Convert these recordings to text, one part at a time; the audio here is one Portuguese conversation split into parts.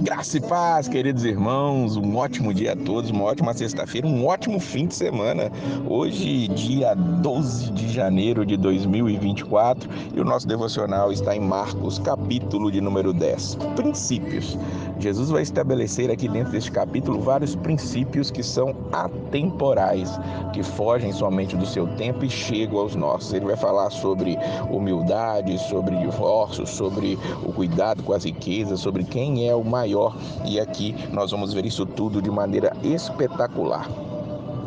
Graça e paz, queridos irmãos, um ótimo dia a todos, uma ótima sexta-feira, um ótimo fim de semana. Hoje, dia 12 de janeiro de 2024, e o nosso devocional está em Marcos, capítulo de número 10. Princípios. Jesus vai estabelecer aqui dentro deste capítulo vários princípios que são atemporais, que fogem somente do seu tempo e chegam aos nossos. Ele vai falar sobre humildade, sobre divórcio, sobre o cuidado com as riquezas, sobre quem é o maior, e aqui nós vamos ver isso tudo de maneira espetacular.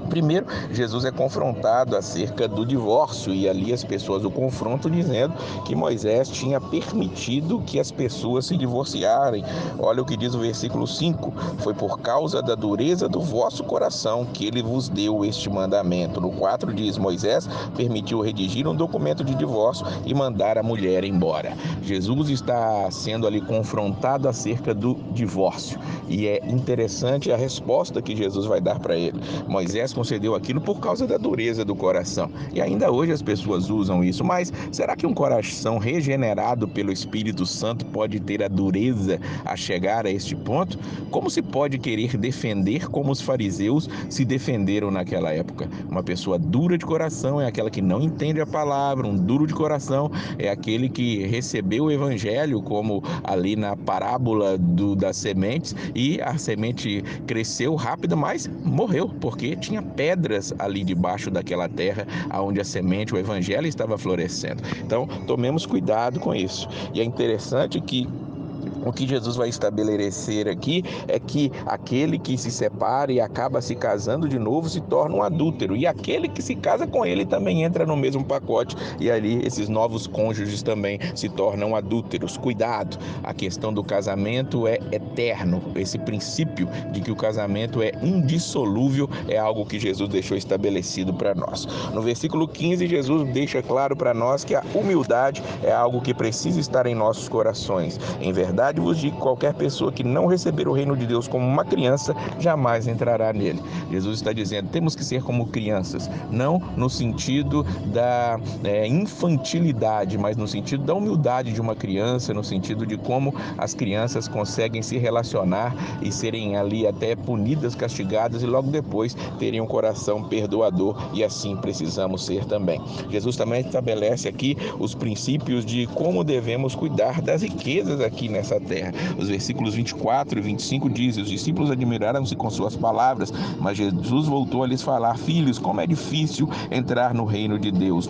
Primeiro, Jesus é confrontado acerca do divórcio e ali as pessoas o confrontam dizendo que Moisés tinha permitido que as pessoas se divorciarem. Olha o que diz o versículo 5: foi por causa da dureza do vosso coração que ele vos deu este mandamento. No 4 diz: Moisés permitiu redigir um documento de divórcio e mandar a mulher embora. Jesus está sendo ali confrontado acerca do divórcio e é interessante a resposta que Jesus vai dar para ele. Moisés concedeu aquilo por causa da dureza do coração. E ainda hoje as pessoas usam isso. Mas será que um coração regenerado pelo Espírito Santo pode ter a dureza a chegar a este ponto? Como se pode querer defender como os fariseus se defenderam naquela época? Uma pessoa dura de coração é aquela que não entende a palavra. Um duro de coração é aquele que recebeu o evangelho, como ali na parábola das sementes, e a semente cresceu rápido, mas morreu, porque tinha pedras ali debaixo daquela terra onde a semente, o evangelho, estava florescendo. Então, tomemos cuidado com isso. E é interessante que o que Jesus vai estabelecer aqui é que aquele que se separa e acaba se casando de novo se torna um adúltero, e aquele que se casa com ele também entra no mesmo pacote, e ali esses novos cônjuges também se tornam adúlteros. Cuidado, a questão do casamento é eterno. Esse princípio de que o casamento é indissolúvel é algo que Jesus deixou estabelecido para nós. No versículo 15, Jesus deixa claro para nós que a humildade é algo que precisa estar em nossos corações. Em verdade vos digo, qualquer pessoa que não receber o reino de Deus como uma criança, jamais entrará nele. Jesus está dizendo, temos que ser como crianças, não no sentido da infantilidade, mas no sentido da humildade de uma criança, no sentido de como as crianças conseguem se relacionar e serem ali até punidas, castigadas, e logo depois terem um coração perdoador, e assim precisamos ser também. Jesus também estabelece aqui os princípios de como devemos cuidar das riquezas aqui nessa terra. Os versículos 24 e 25 dizem, os discípulos admiraram-se com suas palavras, mas Jesus voltou a lhes falar, filhos, como é difícil entrar no reino de Deus.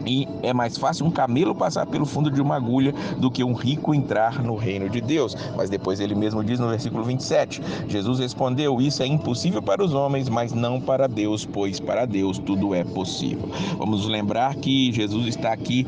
E é mais fácil um camelo passar pelo fundo de uma agulha do que um rico entrar no reino de Deus. Mas depois ele mesmo diz no versículo 27, Jesus respondeu, isso é impossível para os homens, mas não para Deus, pois para Deus tudo é possível. Vamos lembrar que Jesus está aqui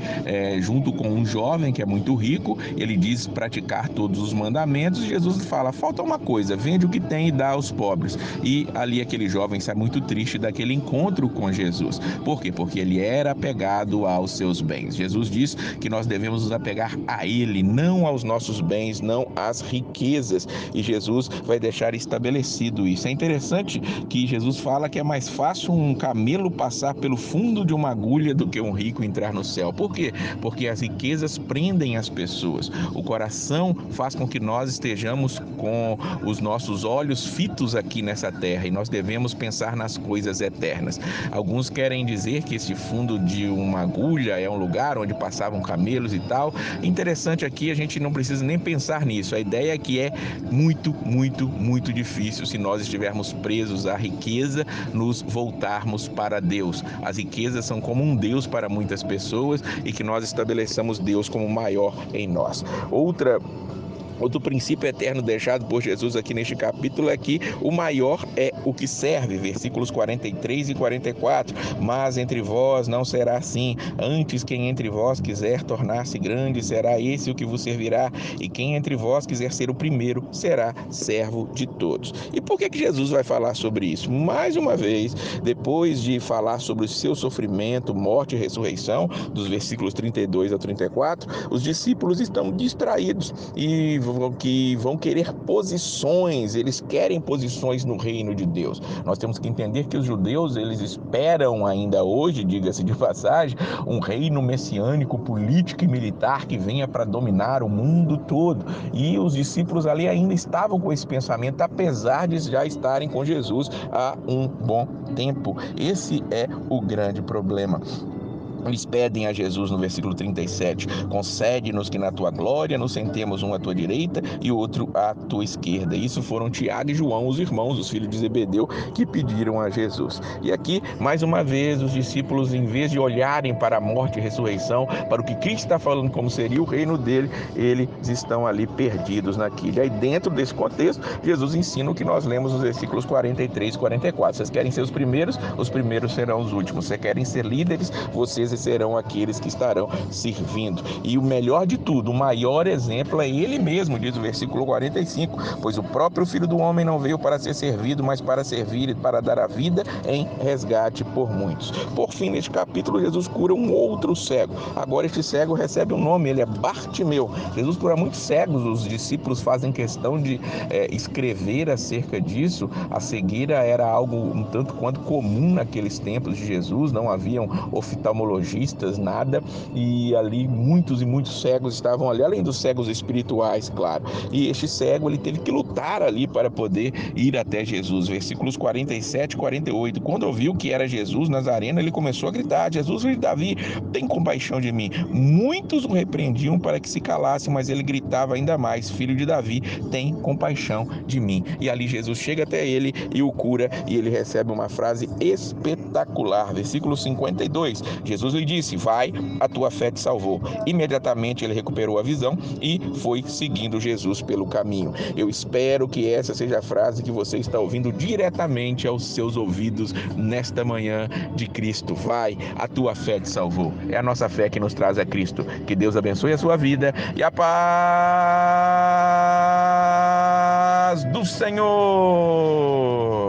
junto com um jovem que é muito rico, ele diz praticar todos os mandamentos, e Jesus fala, falta uma coisa, vende o que tem e dá aos pobres. E ali aquele jovem sai muito triste daquele encontro com Jesus. Por quê? Porque ele era apegado aos seus bens. Jesus diz que nós devemos nos apegar a Ele, não aos nossos bens, não às riquezas, e Jesus vai deixar estabelecido isso. É interessante que Jesus fala que é mais fácil um camelo passar pelo fundo de uma agulha do que um rico entrar no céu. Por quê? Porque as riquezas prendem as pessoas. O coração faz com que nós estejamos com os nossos olhos fitos aqui nessa terra, e nós devemos pensar nas coisas eternas. Alguns querem dizer que esse fundo de uma agulha é um lugar onde passavam camelos e tal. Interessante aqui, a gente não precisa nem pensar nisso. A ideia é que é muito, muito, muito difícil, se nós estivermos presos à riqueza, nos voltarmos para Deus. As riquezas são como um Deus para muitas pessoas, e que nós estabeleçamos Deus como maior em nós. Outro princípio eterno deixado por Jesus aqui neste capítulo é que o maior é o que serve, versículos 43 e 44. Mas entre vós não será assim. Antes, quem entre vós quiser tornar-se grande, será esse o que vos servirá. E quem entre vós quiser ser o primeiro, será servo de todos. E por que Jesus vai falar sobre isso? Mais uma vez, depois de falar sobre o seu sofrimento, morte e ressurreição, dos versículos 32 a 34, os discípulos estão distraídos e que vão querer posições, eles querem posições no reino de Deus. Nós temos que entender que os judeus, eles esperam ainda hoje, diga-se de passagem, um reino messiânico, político e militar que venha para dominar o mundo todo. E os discípulos ali ainda estavam com esse pensamento, apesar de já estarem com Jesus há um bom tempo. Esse é o grande problema. Eles pedem a Jesus no versículo 37, concede-nos que na tua glória nos sentemos um à tua direita e outro à tua esquerda. Isso foram Tiago e João, os irmãos, os filhos de Zebedeu, que pediram a Jesus. E aqui, mais uma vez, os discípulos, em vez de olharem para a morte e ressurreição, para o que Cristo está falando como seria o reino dele, eles estão ali perdidos naquilo. E aí, dentro desse contexto, Jesus ensina o que nós lemos nos versículos 43 e 44. Vocês querem ser os primeiros serão os últimos. Vocês querem ser líderes, vocês serão aqueles que estarão servindo. E o melhor de tudo, o maior exemplo é ele mesmo, diz o versículo 45, pois o próprio Filho do Homem não veio para ser servido, mas para servir e para dar a vida em resgate por muitos. Por fim, neste capítulo, Jesus cura um outro cego. Agora este cego recebe um nome, ele é Bartimeu. Jesus cura muitos cegos, os discípulos fazem questão de escrever acerca disso. A cegueira era algo um tanto quanto comum naqueles tempos de Jesus, não haviam oftalmologistas, nada, e ali muitos e muitos cegos estavam ali, além dos cegos espirituais, claro. E este cego, ele teve que lutar ali para poder ir até Jesus. Versículos 47 e 48. Quando ouviu que era Jesus Nazareno, ele começou a gritar: Jesus, filho de Davi, tem compaixão de mim. Muitos o repreendiam para que se calasse, mas ele gritava ainda mais: Filho de Davi, tem compaixão de mim. E ali Jesus chega até ele e o cura, e ele recebe uma frase espetacular. Versículo 52. Jesus lhe disse: vai, a tua fé te salvou. Imediatamente ele recuperou a visão e foi seguindo Jesus pelo caminho. Eu espero que essa seja a frase que você está ouvindo diretamente aos seus ouvidos nesta manhã de Cristo. Vai, a tua fé te salvou. É a nossa fé que nos traz a Cristo. Que Deus abençoe a sua vida e a paz do Senhor.